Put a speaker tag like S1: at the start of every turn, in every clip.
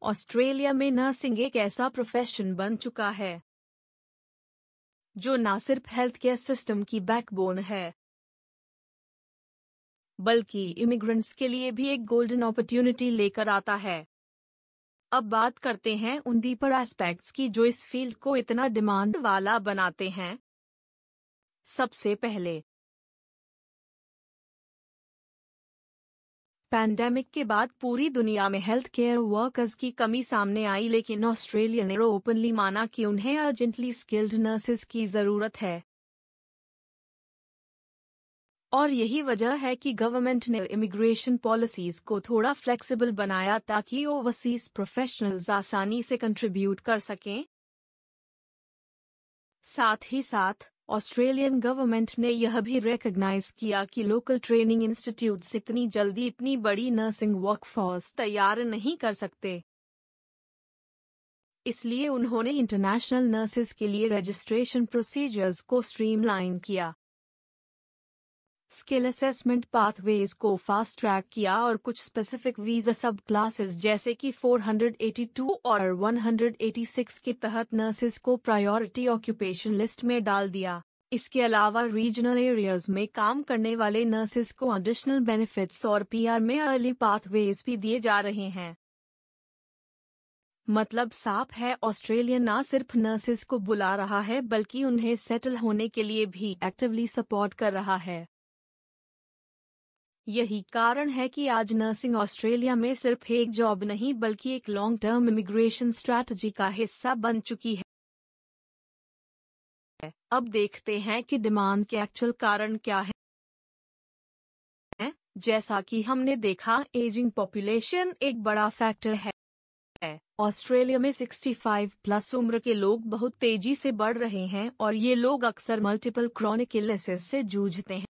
S1: Australia में nursing एक ऐसा प्रोफेशन बन चुका है जो न सिर्फ हेल्थ केयर सिस्टम की बैकबोन है, बल्कि इमिग्रेंट्स के लिए भी एक गोल्डन अपॉर्चुनिटी लेकर आता है। अब बात करते हैं उन डीपर एस्पेक्ट्स की जो इस फील्ड को इतना डिमांड वाला बनाते हैं। सबसे पहले, पैंडेमिक के बाद पूरी दुनिया में हेल्थ केयर वर्कर्स की कमी सामने आई, लेकिन ऑस्ट्रेलिया ने ओपनली माना कि उन्हें अर्जेंटली स्किल्ड नर्सेज की जरूरत है। और यही वजह है कि गवर्नमेंट ने इमिग्रेशन पॉलिसीज को थोड़ा फ्लेक्सिबल बनाया ताकि ओवरसीज प्रोफेशनल्स आसानी से कंट्रीब्यूट कर सकें। साथ ही साथ ऑस्ट्रेलियन गवर्नमेंट ने यह भी रिकॉग्नाइज किया कि लोकल ट्रेनिंग इंस्टीट्यूट्स इतनी जल्दी इतनी बड़ी नर्सिंग वर्कफोर्स तैयार नहीं कर सकते। इसलिए उन्होंने इंटरनेशनल नर्सेज के लिए रजिस्ट्रेशन प्रोसीजर्स को स्ट्रीमलाइन किया, स्किल असेसमेंट पाथवेज को फास्ट ट्रैक किया और कुछ स्पेसिफिक वीजा सब क्लासेस जैसे कि 482 और 186 के तहत नर्सेज को प्रायोरिटी ऑक्यूपेशन लिस्ट में डाल दिया। इसके अलावा रीजनल एरियाज में काम करने वाले नर्सेज को एडिशनल बेनिफिट्स और पीआर में अर्ली पाथवेज भी दिए जा रहे हैं। मतलब साफ है, ऑस्ट्रेलिया ना सिर्फ नर्सेज को बुला रहा है बल्कि उन्हें सेटल होने के लिए भी एक्टिवली सपोर्ट कर रहा है। यही कारण है कि आज नर्सिंग ऑस्ट्रेलिया में सिर्फ एक जॉब नहीं बल्कि एक लॉन्ग टर्म इमिग्रेशन स्ट्रैटेजी का हिस्सा बन चुकी है। अब देखते हैं कि डिमांड के एक्चुअल कारण क्या है। जैसा कि हमने देखा, एजिंग पॉपुलेशन एक बड़ा फैक्टर है। ऑस्ट्रेलिया में 65 प्लस उम्र के लोग बहुत तेजी से बढ़ रहे हैं और ये लोग अक्सर मल्टीपल क्रॉनिक इलनेसेस से जूझते हैं,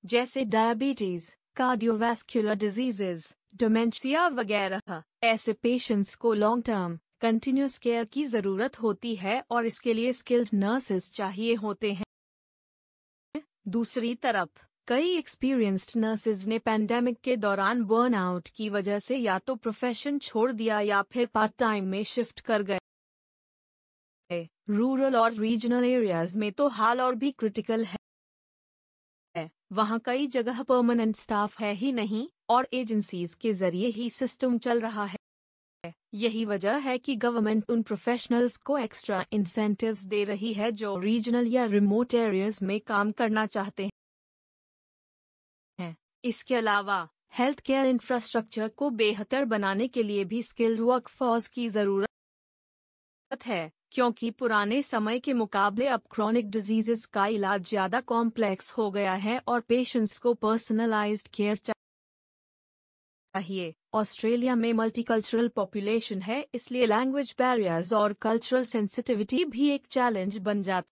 S1: जैसे डायबिटीज, कार्डियोवैस्कुलर डिजीजेज, डिमेंशिया वगैरह। ऐसे पेशेंट्स को लॉन्ग टर्म कंटिन्यूस केयर की जरूरत होती है और इसके लिए स्किल्ड नर्सेज चाहिए होते हैं। दूसरी तरफ कई एक्सपीरियंस्ड नर्सेज ने पैंडेमिक के दौरान बर्नआउट की वजह से या तो प्रोफेशन छोड़ दिया या फिर पार्ट टाइम में शिफ्ट कर गए। रूरल और रीजनल एरियाज में तो हाल और भी क्रिटिकल है। वहाँ कई जगह परमानेंट स्टाफ है ही नहीं और एजेंसीज के जरिए ही सिस्टम चल रहा है। यही वजह है कि गवर्नमेंट उन प्रोफेशनल्स को एक्स्ट्रा इंसेंटिव्स दे रही है जो रीजनल या रिमोट एरियाज में काम करना चाहते हैं। इसके अलावा हेल्थ केयर इंफ्रास्ट्रक्चर को बेहतर बनाने के लिए भी स्किल्ड वर्कफोर्स की जरूरत है, क्योंकि पुराने समय के मुकाबले अब क्रॉनिक डिजीजेस का इलाज ज्यादा कॉम्प्लेक्स हो गया है और पेशेंट्स को पर्सनलाइज्ड केयर चाहिए। ऑस्ट्रेलिया में मल्टीकल्चरल पॉपुलेशन है, इसलिए लैंग्वेज बैरियर्स और कल्चरल सेंसिटिविटी भी एक चैलेंज बन जाता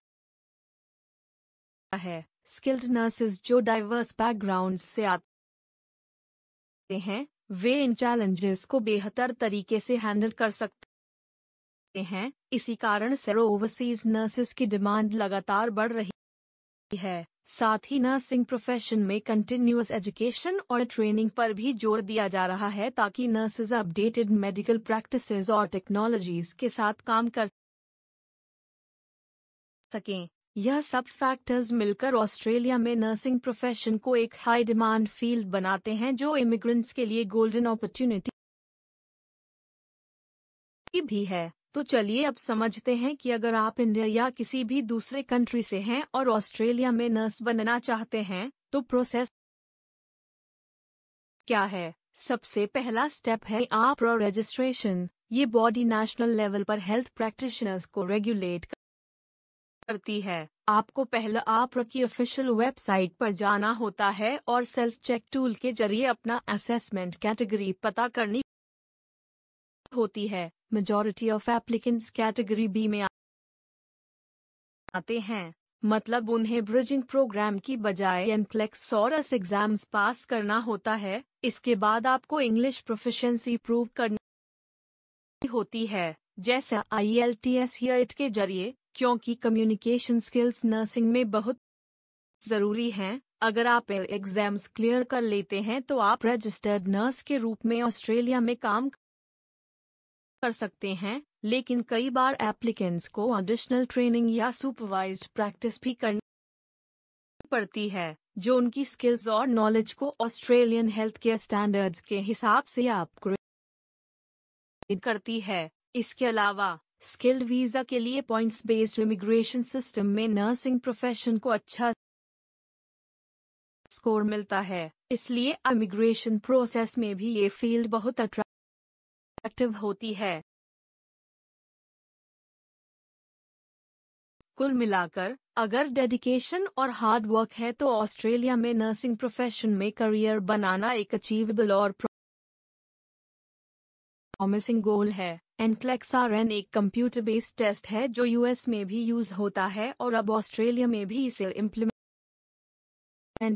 S1: है। स्किल्ड नर्सेज जो डाइवर्स बैकग्राउंड्स से आते हैं, वे इन चैलेंजेस को बेहतर तरीके से हैंडल कर सकते हैं। इसी कारण से ओवरसीज नर्सेज की डिमांड लगातार बढ़ रही है। साथ ही नर्सिंग प्रोफेशन में कंटिन्यूअस एजुकेशन और ट्रेनिंग पर भी जोर दिया जा रहा है ताकि नर्सेज अपडेटेड मेडिकल प्रैक्टिसेस और टेक्नोलॉजीज के साथ काम कर सकें। यह सब फैक्टर्स मिलकर ऑस्ट्रेलिया में नर्सिंग प्रोफेशन को एक हाई डिमांड फील्ड बनाते हैं जो इमिग्रेंट्स के लिए गोल्डन अपॉर्चुनिटी भी है। तो चलिए अब समझते हैं कि अगर आप इंडिया या किसी भी दूसरे कंट्री से हैं और ऑस्ट्रेलिया में नर्स बनना चाहते हैं तो प्रोसेस क्या है। सबसे पहला स्टेप है APRA रजिस्ट्रेशन। ये बॉडी नेशनल लेवल पर हेल्थ प्रैक्टिशनर्स को रेगुलेट करती है। आपको पहले APRA की ऑफिशियल वेबसाइट पर जाना होता है और सेल्फ चेक टूल के जरिए अपना असेसमेंट कैटेगरी पता करनी होती है। Majority of applicants category B में आते हैं, मतलब उन्हें ब्रिजिंग प्रोग्राम की बजाय एनक्लेक्स और एस एग्जाम्स पास करना होता है। इसके बाद आपको इंग्लिश प्रोफिशिएंसी प्रूव करनी होती है, जैसे IELTS या IIT के जरिए, क्योंकि कम्युनिकेशन स्किल्स नर्सिंग में बहुत जरूरी हैं। अगर आप एग्जाम्स क्लियर कर लेते हैं तो आप रजिस्टर्ड नर्स के रूप में ऑस्ट्रेलिया में काम कर सकते हैं, लेकिन कई बार एप्लीकेंट्स को एडिशनल ट्रेनिंग या सुपरवाइज्ड प्रैक्टिस भी करनी पड़ती है, जो उनकी स्किल्स और नॉलेज को ऑस्ट्रेलियन हेल्थ केयर स्टैंडर्ड्स के हिसाब से अपग्रेड करती है। इसके अलावा स्किल्ड वीज़ा के लिए पॉइंट्स बेस्ड इमिग्रेशन सिस्टम में नर्सिंग प्रोफेशन को अच्छा स्कोर मिलता है, इसलिए इमिग्रेशन प्रोसेस में भी ये फील्ड बहुत अट्रैक्टिव होती है। कुल मिलाकर अगर डेडिकेशन और हार्ड वर्क है तो ऑस्ट्रेलिया में नर्सिंग प्रोफेशन में करियर बनाना एक अचीवेबल और प्रॉमिसिंग गोल है। NCLEX RN एक कंप्यूटर बेस्ड टेस्ट है जो यूएस में भी यूज होता है और अब ऑस्ट्रेलिया में भी इसे इम्प्लीमेंट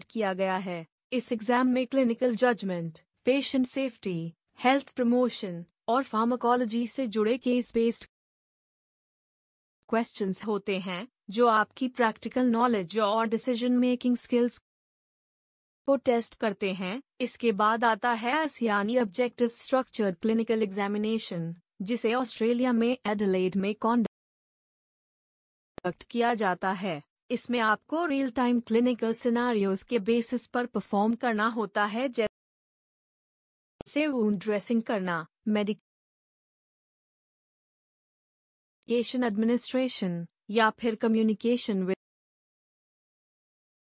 S1: किया गया है। इस एग्जाम में clinical judgement, patient safety, health promotion और फार्माकोलॉजी से जुड़े केस बेस्ड क्वेश्चंस होते हैं, जो आपकी प्रैक्टिकल नॉलेज और डिसीजन मेकिंग स्किल्स को टेस्ट करते हैं। इसके बाद आता है यानी ऑब्जेक्टिव स्ट्रक्चर्ड क्लिनिकल एग्जामिनेशन, जिसे ऑस्ट्रेलिया में एडिलेड में कंडक्ट किया जाता है। इसमें आपको रियल टाइम क्लिनिकल सिनेरियोज के बेसिस पर परफॉर्म करना होता है, जैसे वुंड ड्रेसिंग करना, मेडिकेशन एडमिनिस्ट्रेशन या फिर कम्युनिकेशन विद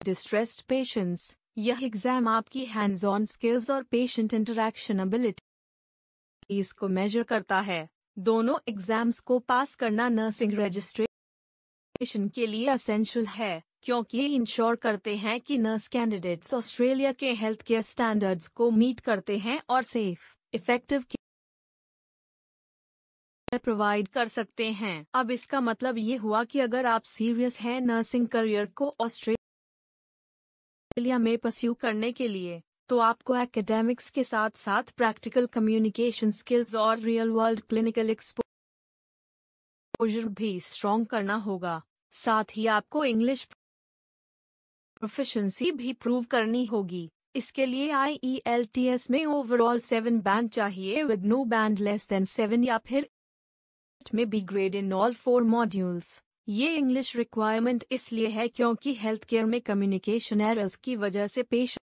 S1: डिस्ट्रेस्ड पेशेंट्स। यह एग्जाम आपकी हैंड्स ऑन स्किल्स और पेशेंट इंटरैक्शन एबिलिटीज को मेजर करता है। दोनों एग्जाम्स को पास करना नर्सिंग रजिस्ट्रेशन के लिए एसेंशियल है, क्योंकि ये इंश्योर करते हैं कि नर्स कैंडिडेट्स ऑस्ट्रेलिया के हेल्थ केयर स्टैंडर्ड्स को मीट करते हैं और सेफ, इफेक्टिव केयर प्रोवाइड कर सकते हैं। अब इसका मतलब ये हुआ कि अगर आप सीरियस हैं नर्सिंग करियर को ऑस्ट्रेलिया में परस्यू करने के लिए, तो आपको एकेडमिक्स के साथ साथ प्रैक्टिकल कम्युनिकेशन स्किल्स और रियल वर्ल्ड क्लिनिकल एक्सपोजर भी स्ट्रॉन्ग करना होगा। साथ ही आपको इंग्लिश प्रोफिशिएंसी भी प्रूव करनी होगी। इसके लिए IELTS में ओवरऑल 7 बैंड चाहिए with no band less than 7 या फिर में B grade in all 4 modules. ये इंग्लिश रिक्वायरमेंट इसलिए है क्योंकि हेल्थ केयर में कम्युनिकेशन एरर्स की वजह से पेशेंट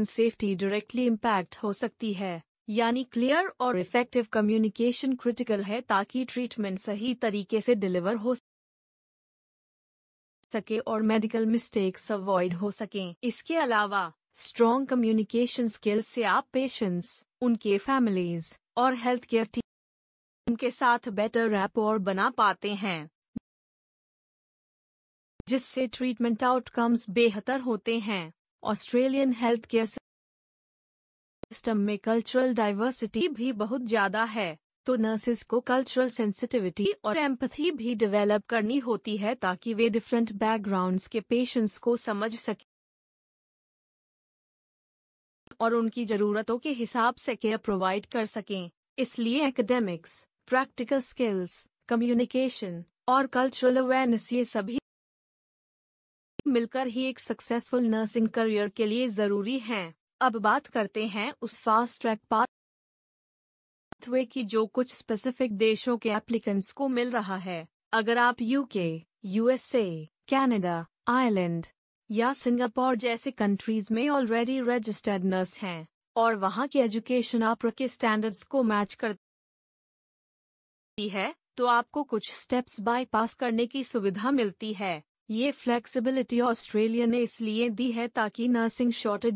S1: सेफ्टी डायरेक्टली इम्पैक्ट हो सकती है। यानी क्लियर और इफेक्टिव कम्युनिकेशन क्रिटिकल है ताकि ट्रीटमेंट सही तरीके से डिलीवर हो सके और मेडिकल मिस्टेक्स अवॉइड हो सकें। इसके अलावा स्ट्रॉन्ग कम्युनिकेशन स्किल्स से आप पेशेंट्स, उनके फैमिलीज और हेल्थ केयर टीम के साथ बेटर रैपोर बना पाते हैं, जिससे ट्रीटमेंट आउटकम्स बेहतर होते हैं। ऑस्ट्रेलियन हेल्थ केयर सिस्टम में कल्चरल डाइवर्सिटी भी बहुत ज़्यादा है, तो नर्सेस को कल्चरल सेंसिटिविटी और एम्पैथी भी डेवलप करनी होती है ताकि वे डिफरेंट बैकग्राउंड्स के पेशेंट्स को समझ सकें और उनकी ज़रूरतों के हिसाब से केयर प्रोवाइड कर सकें। इसलिए एकेडमिक्स, प्रैक्टिकल स्किल्स, कम्युनिकेशन और कल्चरल अवेयरनेस ये सभी मिलकर ही एक सक्सेसफुल नर्सिंग करियर के लिए ज़रूरी हैं। अब बात करते हैं उस फास्ट ट्रैक पाथवे की जो कुछ स्पेसिफिक देशों के एप्लीकेंट्स को मिल रहा है। अगर आप UK, USA, कनाडा, आयरलैंड या सिंगापुर जैसे कंट्रीज में ऑलरेडी रजिस्टर्ड नर्स हैं और वहाँ के एजुकेशन आपके के स्टैंडर्ड्स को मैच करती है, तो आपको कुछ स्टेप्स बाईपास करने की सुविधा मिलती है। ये फ्लेक्सिबिलिटी ऑस्ट्रेलिया ने इसलिए दी है ताकि नर्सिंग शॉर्टेज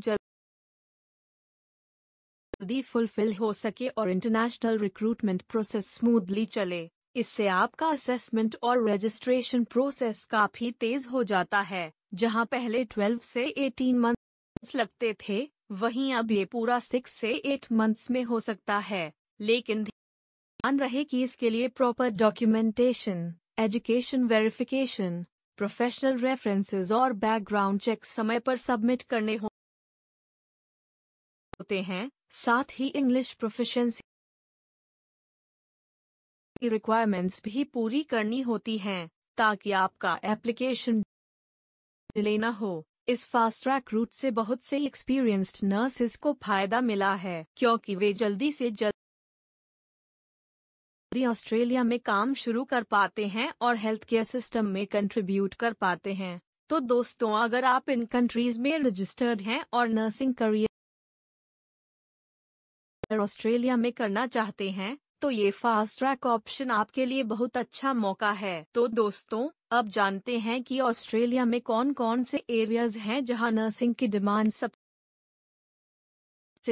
S1: जल्दी फुलफिल हो सके और इंटरनेशनल रिक्रूटमेंट प्रोसेस स्मूथली चले। इससे आपका असेसमेंट और रजिस्ट्रेशन प्रोसेस काफी तेज हो जाता है। जहां पहले 12 से 18 मंथ्स लगते थे, वहीं अब ये पूरा 6 से 8 मंथ्स में हो सकता है। लेकिन ध्यान रहे कि इसके लिए proper documentation, education verification, professional references और बैकग्राउंड चेक समय पर सबमिट करने होते हैं। साथ ही इंग्लिश प्रोफिशिएंसी रिक्वायरमेंट्स भी पूरी करनी होती हैं ताकि आपका एप्लीकेशन डिले न हो। इस फास्ट ट्रैक रूट से बहुत से एक्सपीरियंस्ड नर्सेस को फायदा मिला है क्योंकि वे जल्दी से ऑस्ट्रेलिया में काम शुरू कर पाते हैं और हेल्थ केयर सिस्टम में कंट्रीब्यूट कर पाते हैं। तो दोस्तों, अगर आप इन कंट्रीज में रजिस्टर्ड हैं और नर्सिंग करियर ऑस्ट्रेलिया में करना चाहते हैं, तो ये फास्ट ट्रैक ऑप्शन आपके लिए बहुत अच्छा मौका है। तो दोस्तों, अब जानते हैं कि ऑस्ट्रेलिया में कौन कौन से एरियाज हैं जहां नर्सिंग की डिमांड सबसे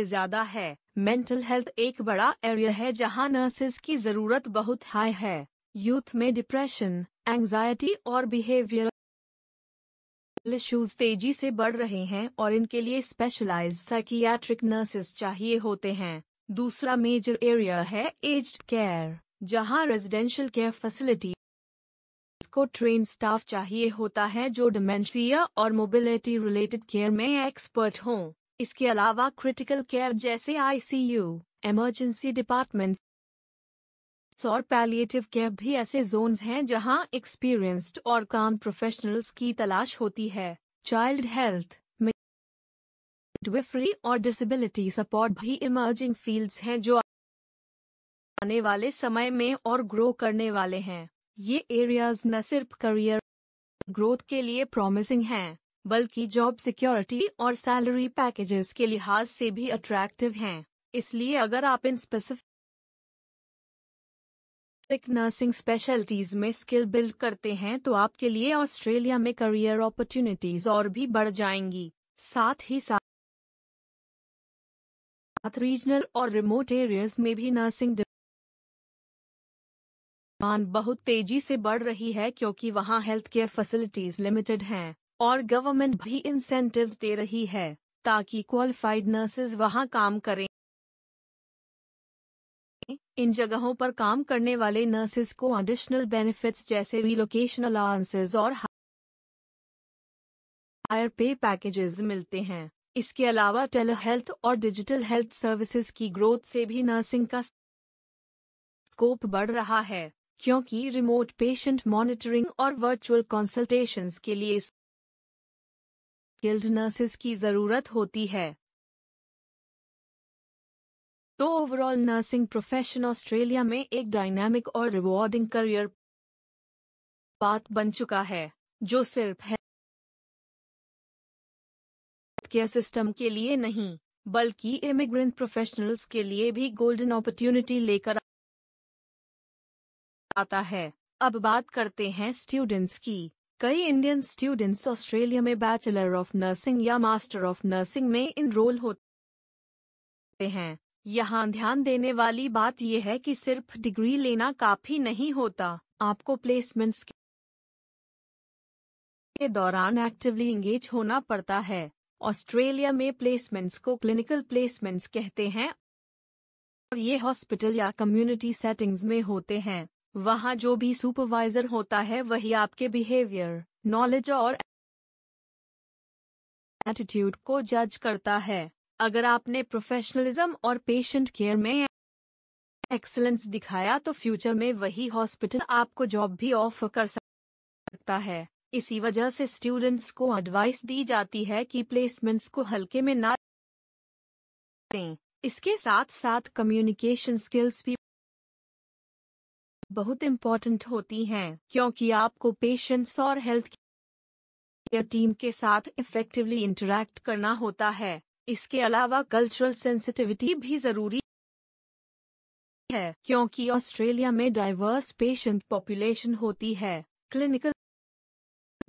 S1: ज्यादा है। मेंटल हेल्थ एक बड़ा एरिया है जहां नर्सेज की जरूरत बहुत हाई है। यूथ में डिप्रेशन, एंजाइटी और बिहेवियर इश्यूज तेजी से बढ़ रहे हैं और इनके लिए स्पेशलाइज्ड साइकियाट्रिक नर्सेज चाहिए होते हैं। दूसरा मेजर एरिया है एज्ड केयर, जहां रेजिडेंशियल केयर फैसिलिटी को ट्रेन स्टाफ चाहिए होता है जो डिमेंशिया और मोबिलिटी रिलेटेड केयर में एक्सपर्ट हों। इसके अलावा क्रिटिकल केयर जैसे आईसीयू, इमरजेंसी डिपार्टमेंट्स और पैलिएटिव केयर भी ऐसे जोन्स हैं जहां एक्सपीरियंस्ड और काम प्रोफेशनल्स की तलाश होती है। चाइल्ड हेल्थ, मिडवाइफरी और डिसेबिलिटी सपोर्ट भी इमर्जिंग फील्ड्स हैं जो आने वाले समय में और ग्रो करने वाले हैं। ये एरियाज न सिर्फ करियर ग्रोथ के लिए प्रॉमिसिंग हैं, बल्कि जॉब सिक्योरिटी और सैलरी पैकेजेस के लिहाज से भी अट्रैक्टिव हैं। इसलिए अगर आप इन स्पेसिफिक नर्सिंग स्पेशलिटीज में स्किल बिल्ड करते हैं तो आपके लिए ऑस्ट्रेलिया में करियर अपॉर्चुनिटीज और भी बढ़ जाएंगी। साथ ही साथ रीजनल और रिमोट एरियाज में भी नर्सिंग डिमांड बहुत तेजी से बढ़ रही है, क्योंकि वहां हेल्थ केयर फैसिलिटीज लिमिटेड हैं और गवर्नमेंट भी इंसेंटिव्स दे रही है ताकि क्वालिफाइड नर्सेज वहां काम करें। इन जगहों पर काम करने वाले नर्सेज को एडिशनल बेनिफिट्स जैसे रिलोकेशन अलाउंसेज और हायर पे पैकेजेस मिलते हैं। इसके अलावा टेली हेल्थ और डिजिटल हेल्थ सर्विसेज की ग्रोथ से भी नर्सिंग का स्कोप बढ़ रहा है, क्योंकि रिमोट पेशेंट मॉनिटरिंग और वर्चुअल कंसल्टेशंस के लिए स्किल्ड नर्सेज की जरूरत होती है। तो ओवरऑल नर्सिंग प्रोफेशन ऑस्ट्रेलिया में एक डायनामिक और रिवॉर्डिंग करियर पाथ बन चुका है, जो सिर्फ हेल्थ केयर सिस्टम के लिए नहीं, बल्कि इमिग्रेंट प्रोफेशनल्स के लिए भी गोल्डन अपॉर्चुनिटी लेकर आता है। अब बात करते हैं स्टूडेंट्स की। कई इंडियन स्टूडेंट्स ऑस्ट्रेलिया में बैचलर ऑफ नर्सिंग या मास्टर ऑफ नर्सिंग में इनरोल होते हैं। यहाँ ध्यान देने वाली बात यह है कि सिर्फ डिग्री लेना काफी नहीं होता, आपको प्लेसमेंट्स के दौरान एक्टिवली एंगेज होना पड़ता है। ऑस्ट्रेलिया में प्लेसमेंट्स को क्लिनिकल प्लेसमेंट्स कहते हैं और ये हॉस्पिटल या कम्युनिटी सेटिंग्स में होते हैं। वहाँ जो भी सुपरवाइजर होता है वही आपके बिहेवियर, नॉलेज और एटीट्यूड को जज करता है। अगर आपने प्रोफेशनलिज्म और पेशेंट केयर में एक्सीलेंस दिखाया तो फ्यूचर में वही हॉस्पिटल आपको जॉब भी ऑफर कर सकता है। इसी वजह से स्टूडेंट्स को एडवाइस दी जाती है कि प्लेसमेंट्स को हल्के में ना लें। इसके साथ साथ कम्युनिकेशन स्किल्स भी बहुत इम्पोर्टेंट होती हैं, क्योंकि आपको पेशेंट्स और हेल्थ केयर टीम के साथ इफेक्टिवली इंटरैक्ट करना होता है। इसके अलावा कल्चरल सेंसिटिविटी भी जरूरी है, क्योंकि ऑस्ट्रेलिया में डाइवर्स पेशेंट पॉपुलेशन होती है। क्लिनिकल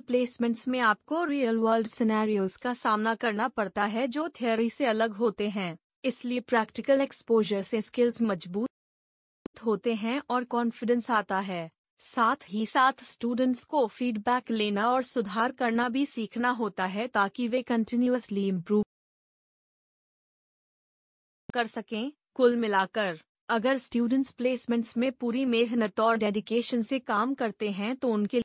S1: प्लेसमेंट्स में आपको रियल वर्ल्ड सिनेरियोज का सामना करना पड़ता है जो थ्योरी से अलग होते हैं। इसलिए प्रैक्टिकल एक्सपोजर से स्किल्स मजबूत होते हैं और कॉन्फिडेंस आता है। साथ ही साथ स्टूडेंट्स को फीडबैक लेना और सुधार करना भी सीखना होता है ताकि वे कंटिन्यूअसली इम्प्रूव कर सकें। कुल मिलाकर, अगर स्टूडेंट्स प्लेसमेंट्स में पूरी मेहनत और डेडिकेशन से काम करते हैं तो उनके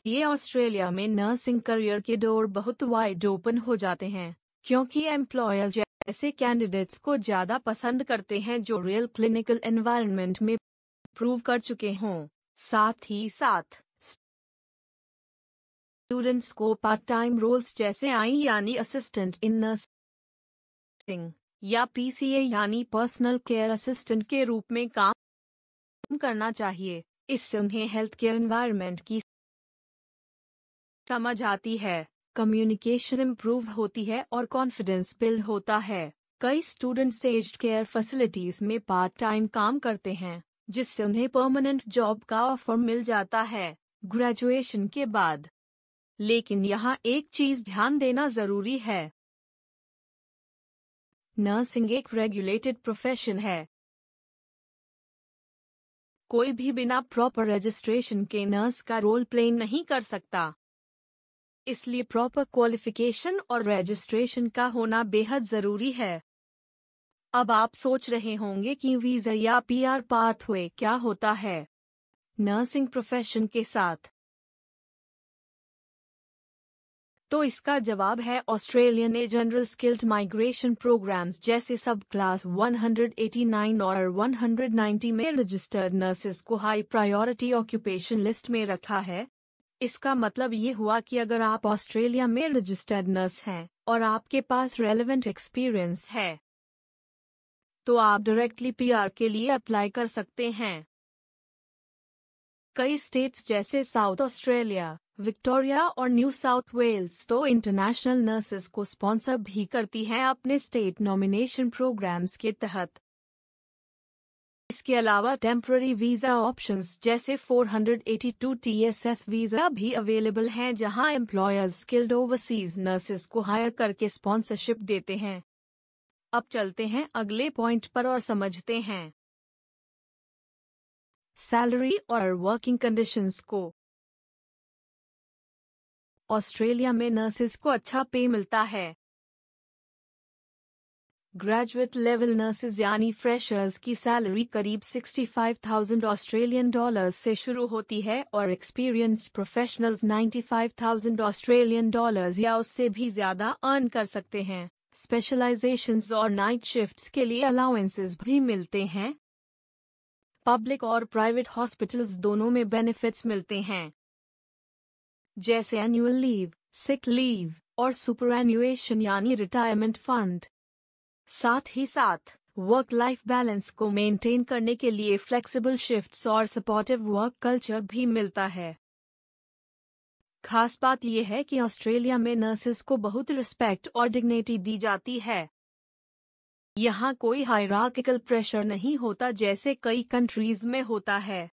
S1: लिए ऑस्ट्रेलिया में नर्सिंग करियर के डोर बहुत वाइड ओपन हो जाते हैं, क्योंकि एम्प्लॉयर्स ऐसे कैंडिडेट्स को ज़्यादा पसंद करते हैं जो रियल क्लिनिकल एनवायरनमेंट में प्रूव कर चुके हों। साथ ही साथ स्टूडेंट्स को पार्ट टाइम रोल्स जैसे यानी असिस्टेंट इन नर्सिंग या PCA यानी पर्सनल केयर असिस्टेंट के रूप में काम करना चाहिए। इससे उन्हें हेल्थ केयर एनवायरनमेंट की समझ आती है, कम्युनिकेशन इम्प्रूव होती है और कॉन्फिडेंस बिल्ड होता है। कई स्टूडेंट्स एज्ड केयर फैसिलिटीज में पार्ट टाइम काम करते हैं, जिससे उन्हें परमानेंट जॉब का ऑफर मिल जाता है ग्रेजुएशन के बाद। लेकिन यहाँ एक चीज ध्यान देना जरूरी है, नर्सिंग एक रेगुलेटेड प्रोफेशन है। कोई भी बिना प्रॉपर रजिस्ट्रेशन के नर्स का रोल प्ले नहीं कर सकता। इसलिए प्रॉपर क्वालिफिकेशन और रजिस्ट्रेशन का होना बेहद जरूरी है। अब आप सोच रहे होंगे कि वीजा या PR पाथवे क्या होता है नर्सिंग प्रोफेशन के साथ। तो इसका जवाब है ऑस्ट्रेलिया ने जनरल स्किल्ड माइग्रेशन प्रोग्राम्स जैसे सब क्लास 189 और 190 में रजिस्टर्ड नर्सेस को हाई प्रायोरिटी ऑक्यूपेशन लिस्ट में रखा है। इसका मतलब ये हुआ कि अगर आप ऑस्ट्रेलिया में रजिस्टर्ड नर्स हैं और आपके पास रेलेवेंट एक्सपीरियंस है, तो आप डायरेक्टली PR के लिए अप्लाई कर सकते हैं। कई स्टेट्स जैसे साउथ ऑस्ट्रेलिया, विक्टोरिया और न्यू साउथ वेल्स तो इंटरनेशनल नर्सेस को स्पॉन्सर भी करती हैं अपने स्टेट नॉमिनेशन प्रोग्राम्स के तहत। इसके अलावा टेम्पररी वीजा ऑप्शंस जैसे 482 TSS वीजा भी अवेलेबल हैं, जहां एम्प्लॉयर्स स्किल्ड ओवरसीज नर्सेस को हायर करके स्पॉन्सरशिप देते हैं। अब चलते हैं अगले पॉइंट पर और समझते हैं सैलरी और वर्किंग कंडीशंस को। ऑस्ट्रेलिया में नर्सेस को अच्छा पे मिलता है। ग्रेजुएट लेवल नर्सेस यानी फ्रेशर्स की सैलरी करीब 65,000 ऑस्ट्रेलियन डॉलर्स से शुरू होती है और एक्सपीरियंस्ड प्रोफेशनल्स 95,000 ऑस्ट्रेलियन डॉलर्स या उससे भी ज़्यादा अर्न कर सकते हैं। स्पेशलाइजेशंस और नाइट शिफ्ट्स के लिए अलाउंसेस भी मिलते हैं। पब्लिक और प्राइवेट हॉस्पिटल्स दोनों में बेनिफिट्स मिलते हैं, जैसे एनुअल लीव, सिक लीव और सुपरएन्युएशन यानी रिटायरमेंट फंड। साथ ही साथ वर्क लाइफ बैलेंस को मेंटेन करने के लिए फ्लेक्सिबल शिफ्ट्स और सपोर्टिव वर्क कल्चर भी मिलता है। खास बात यह है कि ऑस्ट्रेलिया में नर्सेस को बहुत रिस्पेक्ट और डिग्निटी दी जाती है। यहाँ कोई हायरार्किकल प्रेशर नहीं होता जैसे कई कंट्रीज में होता है।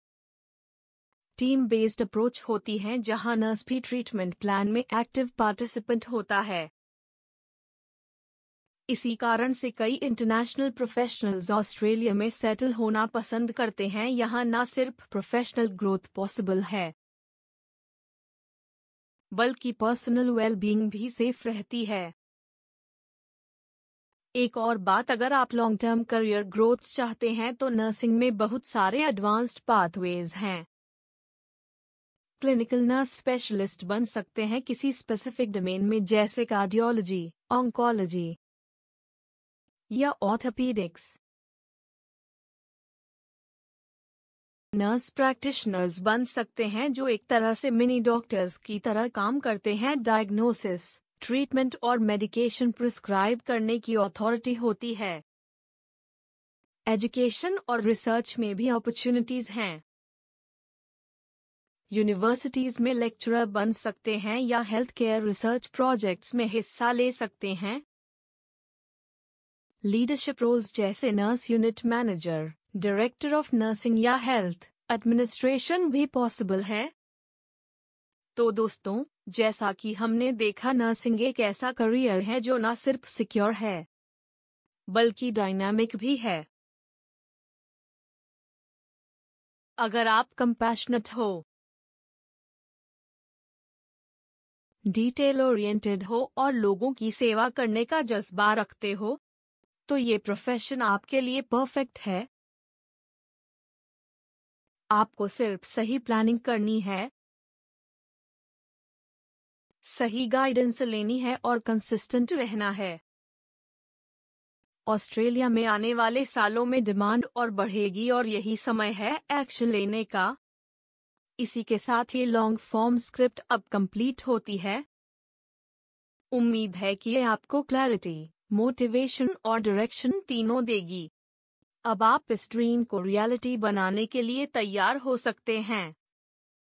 S1: टीम बेस्ड अप्रोच होती है जहाँ नर्स भी ट्रीटमेंट प्लान में एक्टिव पार्टिसिपेंट होता है। इसी कारण से कई इंटरनेशनल प्रोफेशनल्स ऑस्ट्रेलिया में सेटल होना पसंद करते हैं। यहाँ न सिर्फ प्रोफेशनल ग्रोथ पॉसिबल है, बल्कि पर्सनल वेलबींग भी सेफ रहती है। एक और बात, अगर आप लॉन्ग टर्म करियर ग्रोथ चाहते हैं तो नर्सिंग में बहुत सारे एडवांस्ड पाथवेज हैं। क्लिनिकल नर्स स्पेशलिस्ट बन सकते हैं किसी स्पेसिफिक डोमेन में, जैसे कार्डियोलॉजी, ऑन्कोलॉजी या ऑर्थोपेडिक्स। नर्स प्रैक्टिशनर्स बन सकते हैं जो एक तरह से मिनी डॉक्टर्स की तरह काम करते हैं। डायग्नोसिस, ट्रीटमेंट और मेडिकेशन प्रिस्क्राइब करने की अथॉरिटी होती है। एजुकेशन और रिसर्च में भी अपॉर्चुनिटीज हैं। यूनिवर्सिटीज में लेक्चरर बन सकते हैं या हेल्थ केयर रिसर्च प्रोजेक्ट्स में हिस्सा ले सकते हैं। लीडरशिप रोल्स जैसे nurse unit manager, director of nursing या हेल्थ एडमिनिस्ट्रेशन भी पॉसिबल है। तो दोस्तों, जैसा कि हमने देखा, नर्सिंग एक ऐसा करियर है जो न सिर्फ सिक्योर है बल्कि डायनामिक भी है। अगर आप कंपैशनेट हो, डिटेल ओरिएंटेड हो और लोगों की सेवा करने का जज्बा रखते हो, तो ये प्रोफेशन आपके लिए परफेक्ट है। आपको सिर्फ सही प्लानिंग करनी है, सही गाइडेंस लेनी है और कंसिस्टेंट रहना है। ऑस्ट्रेलिया में आने वाले सालों में डिमांड और बढ़ेगी और यही समय है एक्शन लेने का। इसी के साथ ये लॉन्ग फॉर्म स्क्रिप्ट अब कंप्लीट होती है। उम्मीद है कि ये आपको क्लैरिटी, मोटिवेशन और डायरेक्शन तीनों देगी। अब आप इस ड्रीम को रियलिटी बनाने के लिए तैयार हो सकते हैं।